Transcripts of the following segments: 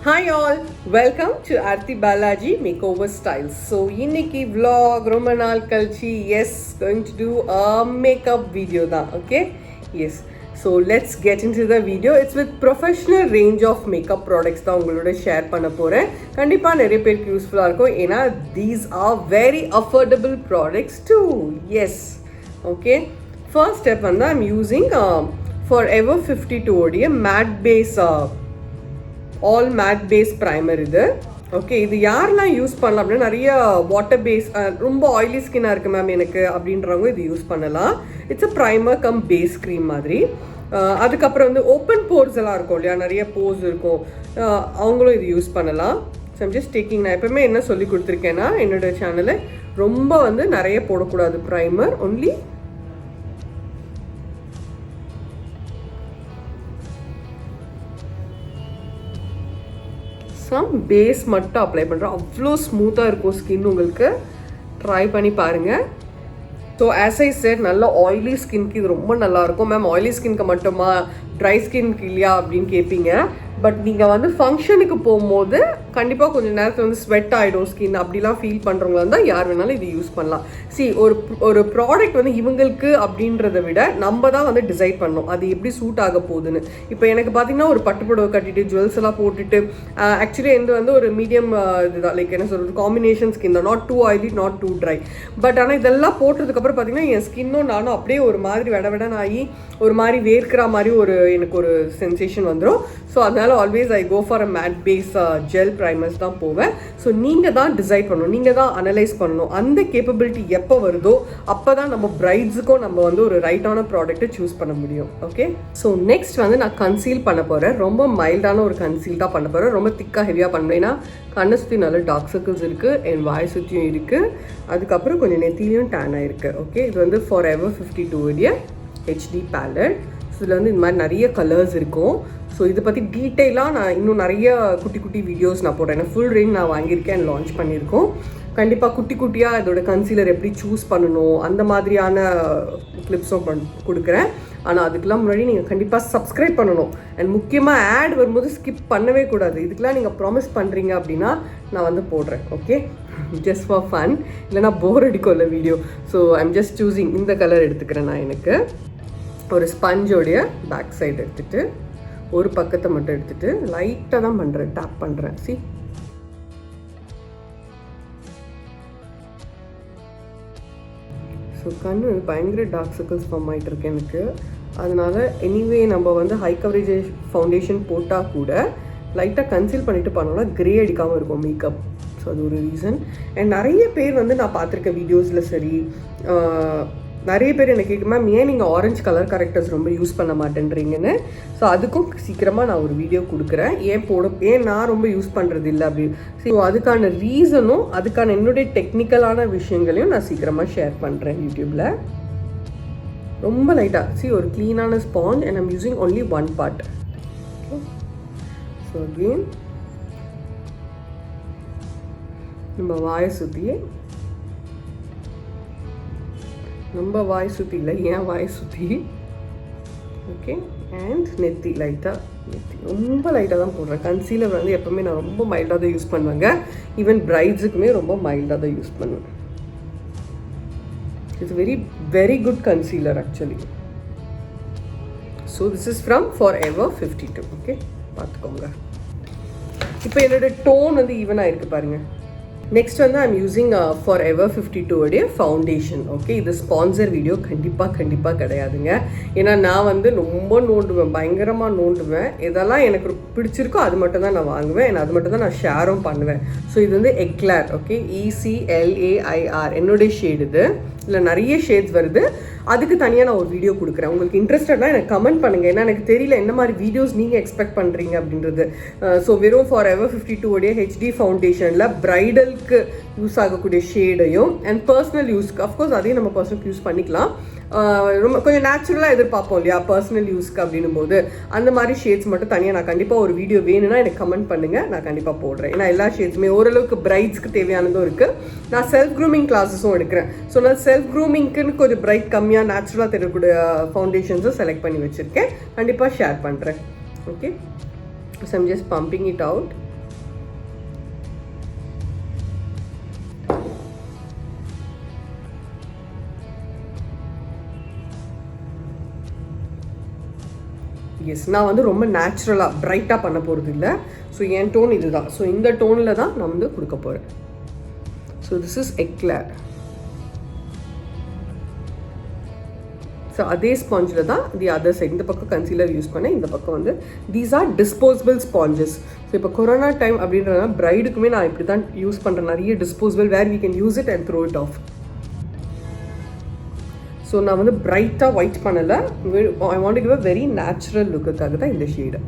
Hi all, welcome to Arthi Balaji Makeover Styles. So இன்னைக்கு vlog ரொம்ப நாள் கழிச்சு yes going to do a makeup video தான். Okay, yes, so let's get into the video. It's with professional range of makeup products தான் உங்களோட share பண்ண போறேன். கண்டிப்பா நிறைய பேருக்கு யூஸ்ஃபுல்லா இருக்கும் ஏன்னா these are very affordable products too. Yes, okay, first step வந்து I'm using Forever52 உடைய matte base ஆல் மேட் பேஸ் ப்ரைமர் இது. ஓகே, இது யாரெல்லாம் யூஸ் பண்ணலாம் அப்படின்னா நிறைய வாட்டர் பேஸ் ரொம்ப ஆயிலி ஸ்கின்னாக இருக்குது மேம் எனக்கு அப்படின்றவங்க இது யூஸ் பண்ணலாம். It's a primer cum base cream மாதிரி. அதுக்கப்புறம் வந்து ஓப்பன் போர்ஸ் எல்லாம் இருக்கும் இல்லையா, நிறைய போர்ஸ் இருக்கும், அவங்களும் இது யூஸ் பண்ணலாம். So I'm just taking. நான் எப்பவுமே என்ன சொல்லி கொடுத்துருக்கேன்னா என்னோட சேனலில் ரொம்ப வந்து நிறைய போடக்கூடாது ப்ரைமர், ஒன்லி சம் பேஸ் மட்டும் அப்ளை பண்ணுறேன். அவ்வளோ ஸ்மூத்தாக இருக்கும் ஸ்கின், உங்களுக்கு ட்ரை பண்ணி பாருங்கள். ஸோ ஆஸ் ஐ செட் நல்ல ஆயிலி ஸ்கின்க்கு இது ரொம்ப நல்லாயிருக்கும். மேம் ஆயிலி ஸ்கின்க்கு மட்டுமா, ட்ரை ஸ்கின்க்கு இல்லையா அப்படின்னு கேட்பீங்க. பட் நீங்கள் வந்து ஃபங்க்ஷனுக்கு போகும்போது கண்டிப்பாக கொஞ்சம் நேரத்தில் வந்து ஸ்வெட் ஆகிடும் ஸ்கின், அப்படிலாம் ஃபீல் பண்ணுறவங்களா இருந்தால் யார் வேணாலும் இது யூஸ் பண்ணலாம். ஒரு ப்ராடக்ட் வந்து இவங்களுக்கு அப்படின்றத விட நம்ம தான் வந்து டிசைட் பண்ணணும் அது எப்படி சூட் ஆக போகுதுன்னு. இப்போ எனக்கு பார்த்தீங்கன்னா ஒரு பட்டுப்புடவை கட்டிட்டு ஜுவல்ஸ் எல்லாம் போட்டுட்டு ஆக்சுவலி எந்த வந்து ஒரு மீடியம் இதுதான், லைக் என்ன சொல்கிறது, காம்பினேஷன் ஸ்கின் தான், not too oily not too dry. But ஆனால் இதெல்லாம் போட்டதுக்கப்புறம் பார்த்தீங்கன்னா என் ஸ்கின்னும் நானும் அப்படியே ஒரு மாதிரி விடன்னு ஆகி ஒரு மாதிரி வேர்க்கிற மாதிரி எனக்கு ஒரு சென்சேஷன் வந்துடும். ஸோ அதனால் always I go for a matte base gel primers தான் போவேன். ஸோ நீங்கள் தான் டிசைட் பண்ணணும், நீங்கள் தான் அனலைஸ் பண்ணணும். அந்த கேப்பபிலிட்டி எப்போ வருதோ அப்போ தான் நம்ம பிரைட்ஸுக்கும் நம்ம வந்து ஒரு ரைட்டான ப்ராடக்ட்டை சூஸ் பண்ண முடியும். ஓகே, ஸோ நெக்ஸ்ட் வந்து நான் கன்சீல் பண்ண போகிறேன். ரொம்ப மைல்டான ஒரு கன்சீல் தான் பண்ண போகிறேன். ரொம்ப திக்காக ஹெவியாக பண்ணேன்னா கண்ணை சுற்றி நல்ல டார்க் சர்க்கிள்ஸ் இருக்குது, என் வாய் சுற்றியும் இருக்குது, அதுக்கப்புறம் கொஞ்சம் நெத்திலையும் டேன் ஆகிருக்கு. ஓகே, இது வந்து Forever52 உடைய ஹெச்டி பேலட். ஸோ இதில் வந்து இந்த மாதிரி நிறைய கலர்ஸ் இருக்கும். ஸோ இதை பற்றி டீட்டெயிலாக நான் இன்னும் நிறைய குட்டி குட்டி வீடியோஸ் நான் போடுறேன். ஏன்னா ஃபுல் ரேஞ்ச் நான் வாங்கியிருக்கேன், லான்ச் பண்ணியிருக்கோம். கண்டிப்பாக குட்டி குட்டியாக இதோட கன்சீலர் எப்படி சூஸ் பண்ணணும் அந்த மாதிரியான கிளிப்ஸும் கொடுக்குறேன். ஆனால் அதுக்கெல்லாம் முன்னாடி நீங்கள் கண்டிப்பாக சப்ஸ்கிரைப் பண்ணணும். அண்ட் முக்கியமாக ஆட் வரும்போது ஸ்கிப் பண்ணவே கூடாது. இதுக்கெலாம் நீங்கள் ப்ராமிஸ் பண்ணுறீங்க அப்படின்னா நான் வந்து போடுறேன். ஓகே, ஜஸ்ட் ஃபார் ஃபன், இல்லைனா போர் அடிக்கும்ல video. So I'm just choosing இந்த கலர் எடுத்துக்கிறேன். நான் எனக்கு ஒரு ஸ்பஞ்சோடைய பேக் சைடு எடுத்துகிட்டு ஒரு பக்கத்தை மட்டும் எடுத்துகிட்டு லைட்டாக தான் பண்ணுறேன், டேப் பண்ணுறேன். சி, ஸோ கண்ணு பயங்கர டார்க் சர்க்கிள்ஸ் ஃபார்ம் ஆகிட்டு இருக்கு எனக்கு. அதனால் எனிவே நம்ம வந்து ஹை கவரேஜ் ஃபவுண்டேஷன் போட்டால் கூட லைட்டாக கன்சீல் பண்ணிவிட்டு பண்ணோன்னா க்ரே அடிக்காமல் இருக்கும் மேக்கப். ஸோ அது ஒரு ரீசன். அண்ட் நிறைய பேர் வந்து நான் பார்த்துருக்கேன் வீடியோஸில் சரி, நிறைய பேர் எனக்கு கேட்கும் மேம் ஏன் நீங்கள் ஆரஞ்சு கலர் கரெக்டர்ஸ் ரொம்ப யூஸ் பண்ண மாட்டேன்றீங்கன்னு. ஸோ அதுக்கும் சீக்கிரமாக நான் ஒரு வீடியோ கொடுக்குறேன், ஏன் நான் ரொம்ப யூஸ் பண்ணுறது இல்லை அப்படி. ஸோ அதுக்கான ரீசனும் அதுக்கான என்னுடைய டெக்னிக்கலான விஷயங்களையும் நான் சீக்கிரமாக ஷேர் பண்ணுறேன் யூடியூப்பில். ரொம்ப லைட்டாக ஒரு க்ளீனான sponge and I'm using only one part. So again நம்ம வாயை சுற்றியே, நம்ம வாய் சுற்றி இல்லை, ஏன் வாய் சுற்றி. ஓகே, அண்ட் நெத்தி லைட்டாக, நெத்தி ரொம்ப லைட்டாக தான் போடுறேன். கன்சீலர் வந்து எப்போவுமே நான் ரொம்ப மைல்டாக தான் யூஸ் பண்ணுவேங்க. ஈவன் பிரைட்ஸுக்குமே ரொம்ப மைல்டாக தான் யூஸ் பண்ணுவேன். It's very very good concealer actually. So this is from Forever52. Okay, பார்த்துக்கோங்க. இப்போ என்னோட டோன் வந்து ஈவனாக இருக்குது பாருங்கள். நெக்ஸ்ட் வந்து ஐம் யூஸிங் Forever52 உடைய ஃபவுண்டேஷன். ஓகே, இது ஸ்பான்சர் வீடியோ கண்டிப்பாக கிடையாதுங்க. ஏன்னா நான் வந்து ரொம்ப நோண்டுவேன், பயங்கரமாக நோண்டுவேன். எதெல்லாம் எனக்கு பிடிச்சிருக்கோ அது மட்டும் தான் நான் வாங்குவேன், அது மட்டும் தான் நான் ஷேரும் பண்ணுவேன். ஸோ இது வந்து எக்லார். ஓகே, ECLAIR என்னுடைய ஷேட். இது இல்லை நிறைய ஷேட்ஸ் வருது, அதுக்கு தனியாக நான் ஒரு வீடியோ கொடுக்குறேன். உங்களுக்கு இன்ட்ரெஸ்டட்னா எனக்கு கமெண்ட் பண்ணுங்கள், ஏன்னா எனக்கு தெரியல என்ன மாதிரி வீடியோஸ் நீங்கள் எக்ஸ்பெக்ட் பண்ணுறீங்க அப்படின்றது. ஸோ வெறும் Forever52 உடைய ஹெச்டி ஃபவுண்டேஷனில் ப்ரைடலுக்கு யூஸ் ஆகக்கூடிய ஷேடையும் அண்ட் பர்சனல் யூஸ்க்கு, அஃப்கோர்ஸ் அதையும் நம்ம பர்சனல் யூஸ் பண்ணிக்கலாம். ரொம்ப கொஞ்சம் நேச்சுரலாக எதிர்பார்ப்போம் இல்லையா பர்சனல் யூஸ்க்கு அப்படின்னும் போது, அந்த மாதிரி ஷேட்ஸ் மட்டும் தனியாக நான் கண்டிப்பாக ஒரு வீடியோ வேணும்னா எனக்கு கமெண்ட் பண்ணுங்கள், நான் கண்டிப்பாக போடுறேன். ஏன்னா எல்லா ஷேட்ஸுமே ஓரளவுக்கு பிரைட்ஸ்க்கு தேவையானதும் இருக்குது. நான் செல்ஃப் க்ரூமிங் கிளாஸஸும் எடுக்கிறேன். ஸோ நான் செல்ஃப் க்ரூமிங்க்குன்னு கொஞ்சம் பிரைட் கம்மியாக நேச்சுரலாக தெரியக்கூடிய ஃபவுண்டேஷன்ஸும் செலக்ட் பண்ணி வச்சுருக்கேன், கண்டிப்பாக ஷேர் பண்ணுறேன். Okay, so I'm just pumping it out. Yes, நான் வந்து ரொம்ப நேச்சுரலாக பிரைட்டாக பண்ண போகிறது இல்லை. ஸோ என் டோன் இது தான். ஸோ இந்த டோனில் தான் நான் வந்து கொடுக்க போகிறேன். So this is eclair. So அதே ஸ்பாஞ்சில் தான் தி அதர் சைட், இந்த பக்கம் கன்சீலர் யூஸ் பண்ணேன், இந்த பக்கம் வந்து these are disposable sponges. So இப்போ கொரோனா டைம் அப்படின்றதுனால ப்ரைடுக்குமே நான் இப்படி தான் யூஸ் பண்ணுறேன், நிறைய disposable where we can use it and throw it off. So நான் வந்து பிரைட்டாக ஒயிட் பண்ணலை, I want to give a very natural லுக்குக்காக தான் இந்த ஷேடு.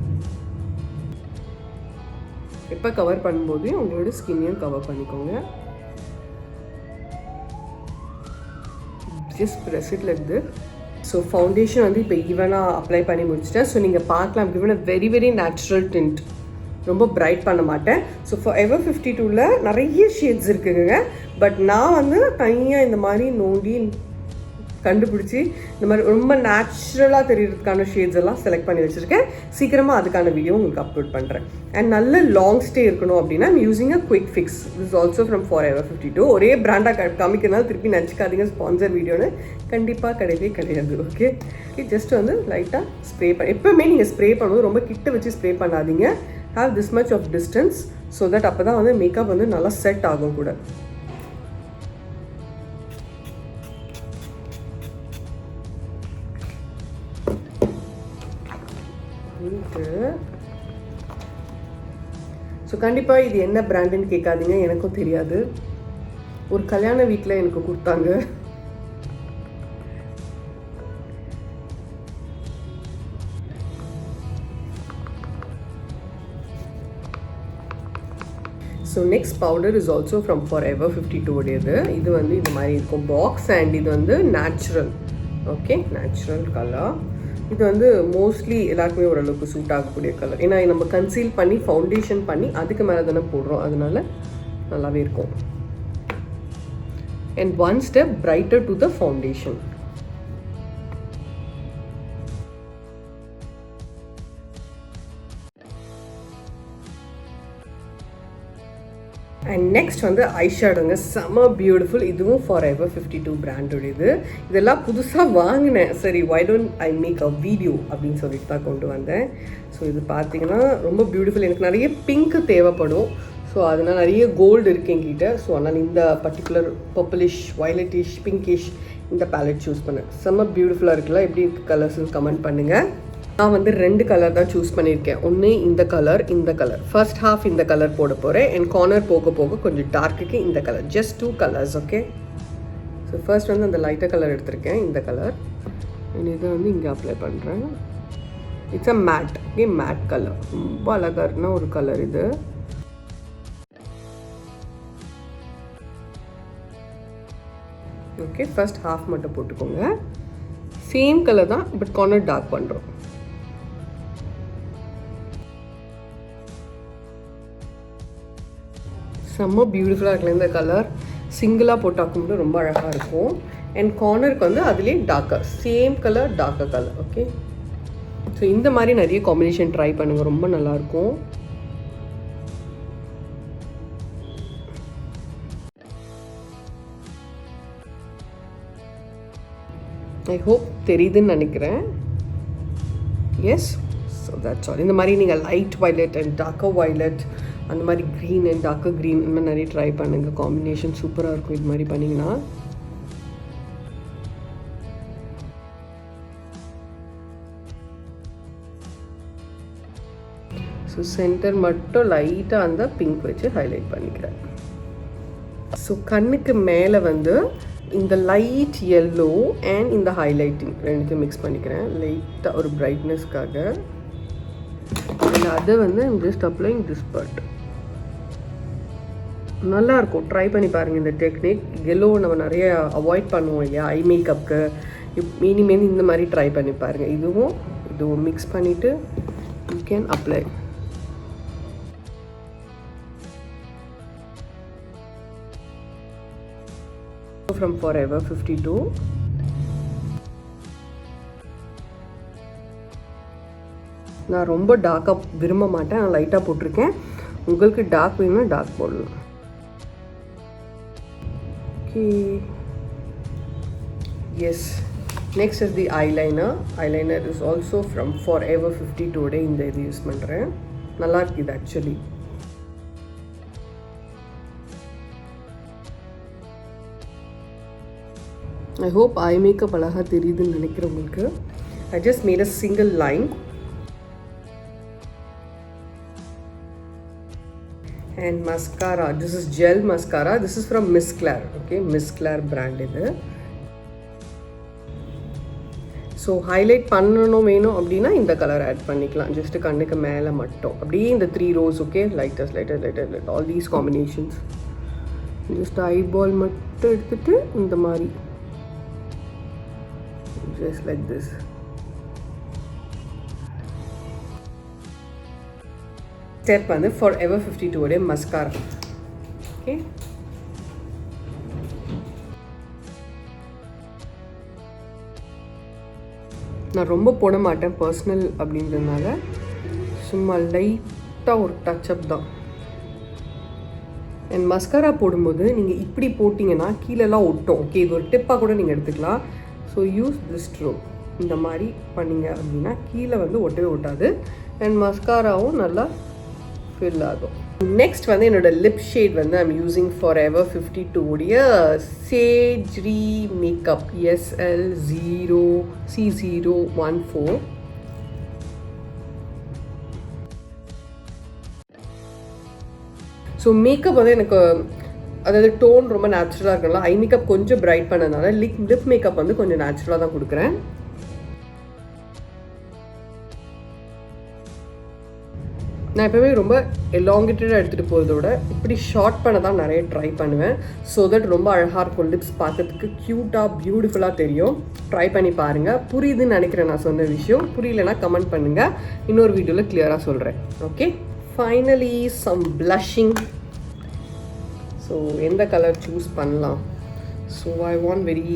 எப்போ கவர் பண்ணும்போது உங்களோட ஸ்கின்னையும் கவர் பண்ணிக்கோங்க. Just press it like this. So foundation வந்து இப்போ ஈவனாக அப்ளை பண்ணி முடிச்சிட்டேன். ஸோ நீங்கள் பார்க்கலாம், given a very very natural tint, ரொம்ப பிரைட் பண்ண மாட்டேன். ஸோ Forever52ல நிறைய ஷேட்ஸ் இருக்குங்க. பட் நான் வந்து தனியாக இந்த மாதிரி நோண்டி கண்டுபிடிச்சி இந்த மாதிரி ரொம்ப நேச்சுரலாக தெரியறதுக்கான ஷேட்ஸ் எல்லாம் செலக்ட் பண்ணி வச்சுருக்கேன். சீக்கிரமாக அதுக்கான வீடியோ உங்களுக்கு அப்லோட் பண்ணுறேன். அண்ட் நல்ல லாங் ஸ்டே இருக்கணும் அப்படின்னா using a quick fix. This also from Forever52. ஒரே பிராண்டாக காமிக்கிறதுனால திருப்பி நினச்சிக்காதீங்க ஸ்பான்சர் வீடியோன்னு, கண்டிப்பாக கிடையவே கிடையாது. ஓகே, ஜஸ்ட் வந்து லைட்டாக ஸ்ப்ரே பண்ண, எப்போவுமே நீங்கள் ஸ்ப்ரே பண்ணும்போது ரொம்ப கிட்ட வச்சு ஸ்ப்ரே பண்ணாதீங்க. Have this much of distance so that அப்போ தான் வந்து மேக்கப் வந்து நல்லா செட் ஆகும் கூட. ஸோ கண்டிப்பாக இது என்ன பிராண்டுன்னு கேட்காதீங்க, எனக்கும் தெரியாது. ஒரு கல்யாண வீட்டில் எனக்கு கொடுத்தாங்க. So next powder is also from Forever52 உடையது. இது வந்து இது மாதிரி இருக்கும் பாக்ஸ், அண்ட் இது வந்து நேச்சுரல். Okay, natural colour. இது வந்து மோஸ்ட்லி எல்லாருக்குமே ஓரளவுக்கு சூட் ஆகக்கூடிய கலர். ஏன்னா நம்ம கன்சீல் பண்ணி ஃபவுண்டேஷன் பண்ணி அதுக்கு மேலே தானே போடுறோம், அதனால நல்லாவே இருக்கும். And one step brighter to the foundation. And next வந்து ஐஷேடோங்க, செம்ம பியூட்டிஃபுல். இதுவும் Forever52 பிராண்டோடது. இதெல்லாம் புதுசாக வாங்கினேன். சரி, why don't I make a video அப்படின்னு சொல்லிட்டு தான் கொண்டு வந்தேன். ஸோ இது பார்த்தீங்கன்னா ரொம்ப பியூட்டிஃபுல். எனக்கு நிறைய பிங்க் தேவைப்படும். ஸோ அதனால் நிறைய கோல்டு இருக்குது என்கிட்ட. ஸோ அதனால் இந்த பர்டிகுலர் பர்பிளிஷ், வயலட்டிஷ், பிங்கிஷ் இந்த பேலட் சூஸ் பண்ணேன். செம்ம பியூட்டிஃபுல்லாக இருக்குல்ல? எப்படி இருக்குது கலர்ஸ்ன்னு கமெண்ட் பண்ணுங்கள். நான் வந்து 2 கலர் தான் சூஸ் பண்ணியிருக்கேன். ஒன்று இந்த கலர், இந்த கலர். ஃபர்ஸ்ட் ஹாஃப் இந்த கலர் போட போகிறேன். என் கார்னர் போக போக கொஞ்சம் டார்க்குக்கு இந்த colour. Just 2 colours. Okay, so first வந்து அந்த லைட்டாக கலர் எடுத்திருக்கேன், இந்த கலர். இதை வந்து இங்கே அப்ளை பண்ணுறேன். It's a matte. Okay, matte colour. ரொம்ப அழகாக இருக்குன்னா ஒரு கலர் இது. ஓகே, ஃபர்ஸ்ட் ஹாஃப் மட்டும் போட்டுக்கோங்க. சேம் கலர் தான், பட் கார்னர் டார்க் பண்ணுறோம். செம்ம பியூட்டிஃபுல்லாக இருக்குல்ல இந்த கலர். சிங்கிளாக போட்டாக்கும் போது ரொம்ப அழகாக இருக்கும். அண்ட் கார்னருக்கு வந்து அதுலேயே darker, same colour darker colour. Okay, so இந்த மாதிரி நிறைய காம்பினேஷன் ட்ரை பண்ணுங்கள், ரொம்ப நல்லாயிருக்கும். ஐ ஹோப் தெரியுதுன்னு நினைக்கிறேன். Yes, so that's all. இந்த மாதிரி நீங்கள் light violet and darker violet, அந்த மாதிரி க்ரீன் அண்ட் டார்க்கர் க்ரீன், இந்த மாதிரி நிறைய ட்ரை பண்ணுங்கள். காம்பினேஷன் சூப்பராக இருக்கும் இது மாதிரி பண்ணிங்கன்னா. ஸோ சென்டர் மட்டும் லைட்டாக அந்த பிங்க் வச்சு ஹைலைட் பண்ணிக்கிறேன். ஸோ கண்ணுக்கு மேலே வந்து இந்த லைட் எல்லோ அண்ட் இந்த ஹைலைட்டிங் ரெண்டுத்தையும் மிக்ஸ் பண்ணிக்கிறேன் லைட்டாக ஒரு பிரைட்னஸ்க்காக. அண்ட் அதை வந்து ஜஸ்ட் அப்ளைங் திஸ் பார்ட். நல்லாயிருக்கும், ட்ரை பண்ணி பாருங்கள் இந்த டெக்னிக். எல்லோ நம்ம நிறைய அவாய்ட் பண்ணுவோம் இல்லையா ஐ மேக்கப்புக்கு. இனிமேல் இந்த மாதிரி ட்ரை பண்ணி பாருங்கள். இதுவும் மிக்ஸ் பண்ணிவிட்டு you can apply. From Forever52. நான் ரொம்ப டார்க்காக விரும்ப மாட்டேன், நான் லைட்டாக போட்டிருக்கேன். உங்களுக்கு டார்க் வேணும்னா டார்க் போடலாம். Okay, yes, Next is the eyeliner. Eyeliner is also from Forever52 ஓட இந்த இது யூஸ் பண்ணுறேன். நல்லா இருக்குது இது actually. I hope eye makeup அழகாக தெரியுதுன்னு நினைக்கிறேன் உங்களுக்கு. I just made a single line. And mascara. This is gel mascara. This is from Miss Claire. Okay, Miss Claire brand இது. ஸோ ஹைலைட் பண்ணணும் வேணும் அப்படின்னா இந்த கலர் ஆட் பண்ணிக்கலாம். ஜஸ்ட்டு கண்ணுக்கு மேலே மட்டும் அப்படியே இந்த 3 rows. Okay, lighter all these combinations. Just eyeball மட்டும் எடுத்துகிட்டு இந்த மாதிரி just like this. Step வந்து Forever52 ஓட மஸ்காரா. ஓகே, நான் ரொம்ப போட மாட்டேன் பர்சனல் அப்படின்றதுனால, சும்மா லைட்டாக ஒரு டச்சப் தான். அண்ட் மஸ்காரா போடும்போது நீங்கள் இப்படி போட்டிங்கன்னா கீழெல்லாம் ஒட்டும். ஓகே, இது ஒரு டிப்பாக கூட நீங்கள் எடுத்துக்கலாம். So use this stroke. இந்த மாதிரி பண்ணிங்க அப்படின்னா கீழே வந்து ஒட்டவே ஒட்டாது. அண்ட் மஸ்காராவும் நல்லா ஃபில் ஆகும். நெக்ஸ்ட் வந்து என்னோடய லிப் ஷேட் வந்து ஐம் யூஸிங் Forever52 உடைய சேஜ்ரி மேக்கப் SL0C014. ஸோ மேக்கப் வந்து எனக்கு அதாவது டோன் ரொம்ப நேச்சுரலாக இருக்கலாம். ஐ மேக்கப் கொஞ்சம் பிரைட் பண்ணதுனால லிப் மேக்கப் வந்து கொஞ்சம் நேச்சுரலாக தான் கொடுக்குறேன். நான் எப்போவுமே ரொம்ப எலாங்கேட்டடாக எடுத்துகிட்டு போகிறதோட இப்படி ஷார்ட் பண்ண தான் நிறைய ட்ரை பண்ணுவேன். ஸோ தட் ரொம்ப அழகாக இருக்கும். லிப்ஸ் பார்க்கறதுக்கு க்யூட்டாக பியூட்டிஃபுல்லாக தெரியும். ட்ரை பண்ணி பாருங்கள். புரியுதுன்னு நினைக்கிறேன் நான் சொன்ன விஷயம். புரியலன்னா கமெண்ட் பண்ணுங்கள், இன்னொரு வீடியோவில் கிளியராக சொல்கிறேன். Okay, finally some blushing. So எந்த கலர் சூஸ் பண்ணலாம்? So I want very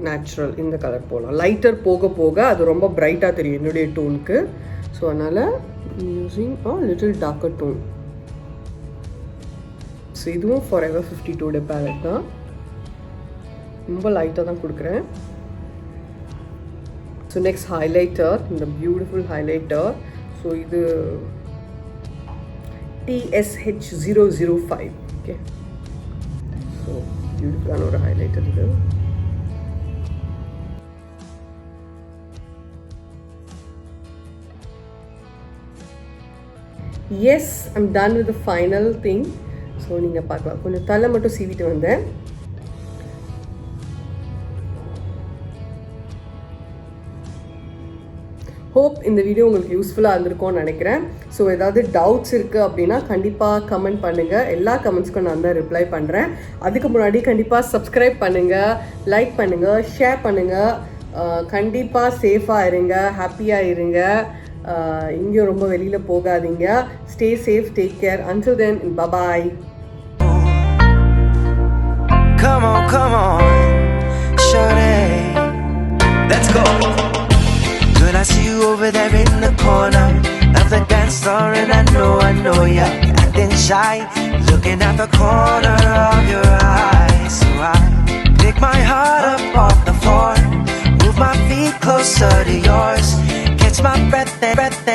natural. இந்த கலர் போகலாம். லைட்டர் போக போக அது ரொம்ப பிரைட்டாக தெரியும் என்னுடைய டோனுக்கு. ஸோ அதனால் using a little darker tone. So இதுவும் Forever52 பேலட் தான். ரொம்ப லைட்டாக தான் கொடுக்குறேன். ஸோ நெக்ஸ்ட் ஹைலைட்டர், இந்த பியூட்டிஃபுல் ஹைலைட்டர். ஸோ இது TSH005. ஓகே, ஸோ பியூட்டிஃபுல்லான ஒரு ஹைலைட்டர் இது. Yes, I'm done with the final thing. So நீங்கள் பார்க்கலாம். கொஞ்சம் தலை மட்டும் சீவிட்டு வந்தேன். ஹோப் இந்த வீடியோ உங்களுக்கு யூஸ்ஃபுல்லாக இருந்திருக்கும்னு நினைக்கிறேன். ஸோ ஏதாவது டவுட்ஸ் இருக்குது அப்படின்னா கண்டிப்பாக கமெண்ட் பண்ணுங்கள். எல்லா கமெண்ட்ஸ்க்கும் நான் தான் ரிப்ளை பண்ணுறேன். அதுக்கு முன்னாடி கண்டிப்பாக சப்ஸ்கிரைப் பண்ணுங்கள், லைக் பண்ணுங்கள், ஷேர் பண்ணுங்கள். கண்டிப்பாக சேஃபாக இருங்க, ஹாப்பியாக இருங்க. இங்கேயும் ரொம்ப வெளியில் போகாதீங்க. Stay safe, take care. Until then, bye-bye. Come on, shorty, let's go. Girl, I see you over there in the corner of the dance floor, and I know you're acting shy, looking at the corner of your eyes. So I pick my heart up off the floor, move my feet closer to yours, catch my breath there.